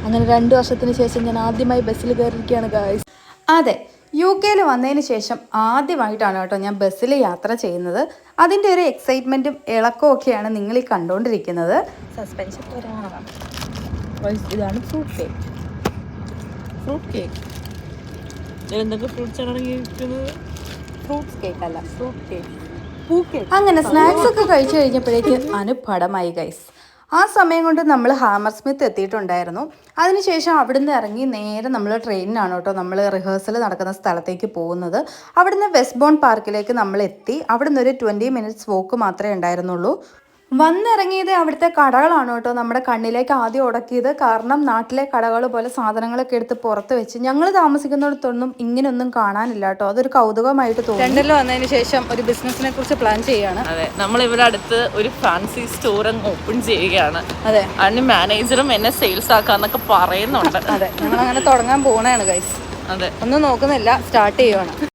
അങ്ങനെ 2 വർഷത്തിന് ശേഷം ഞാൻ ആദ്യമായി ബസ്സിൽ കയറിയിരിക്കുകയാണ് ഗായ്സ്. അതെ, UK വന്നതിന് ശേഷം ആദ്യമായിട്ടാണ് കേട്ടോ ഞാൻ ബസ്സിൽ യാത്ര ചെയ്യുന്നത്. അതിൻ്റെ ഒരു എക്സൈറ്റ്മെൻറ്റും ഇളക്കവും ഒക്കെയാണ് നിങ്ങൾ ഈ കണ്ടുകൊണ്ടിരിക്കുന്നത്. സസ്പെൻഷൻ ഇതാണ് ഫ്രൂട്ട് കേക്ക്. എന്തൊക്കെ ഫ്രൂട്ട്സ് ആണ് അടങ്ങിയിരിക്കുന്നത്? ഫ്രൂട്ട്സ് കേക്ക് അല്ല, ഫ്രൂട്ട് കേക്ക്. അങ്ങനെ സ്നാക്സ് ഒക്കെ കഴിച്ചു കഴിഞ്ഞപ്പോഴേക്ക് അനുപടമായി ഗൈസ്. ആ സമയം കൊണ്ട് നമ്മൾ ഹാമർസ്മിത്ത് എത്തിയിട്ടുണ്ടായിരുന്നു. അതിനുശേഷം അവിടുന്ന് ഇറങ്ങി നേരെ നമ്മൾ ട്രെയിനിനാണ് കേട്ടോ നമ്മൾ റിഹേഴ്സൽ നടക്കുന്ന സ്ഥലത്തേക്ക് പോകുന്നത്. അവിടുന്ന് വെസ്റ്റ് ബോൺ പാർക്കിലേക്ക് നമ്മൾ എത്തി. അവിടുന്ന് ഒരു 20 മിനിറ്റ്സ് വോക്ക് മാത്രമേ ഉണ്ടായിരുന്നുള്ളൂ. വന്നിറങ്ങിയത് അവിടുത്തെ കടകളാണ് കേട്ടോ നമ്മുടെ കണ്ണിലേക്ക് ആദ്യം ഉടക്കിയത്. കാരണം നാട്ടിലെ കടകൾ പോലെ സാധനങ്ങളൊക്കെ എടുത്ത് പുറത്ത് വെച്ച് ഞങ്ങൾ താമസിക്കുന്നിടത്തൊന്നും ഇങ്ങനെയൊന്നും കാണാനില്ല കേട്ടോ. അതൊരു കൗതുകമായിട്ട് തോന്നി. ലണ്ടനിൽ വന്നതിന് ശേഷം ഒരു ബിസിനസിനെ കുറിച്ച് പ്ലാൻ ചെയ്യുകയാണ്. അതെ, നമ്മൾ ഇവിടെ അടുത്ത് ഒരു ഫാൻസി സ്റ്റോർ ഓപ്പൺ ചെയ്യുകയാണ്. അതെ, അതിന് മാനേജറും എന്നെ സെയിൽസ് ആക്കാന്നൊക്കെ പറയുന്നുണ്ട്. അതെ, ഞങ്ങൾ അങ്ങനെ തുടങ്ങാൻ പോകണതാണ് ഗൈസ്. അതെ, ഒന്നും നോക്കുന്നില്ല, സ്റ്റാർട്ട് ചെയ്യുവാണ്.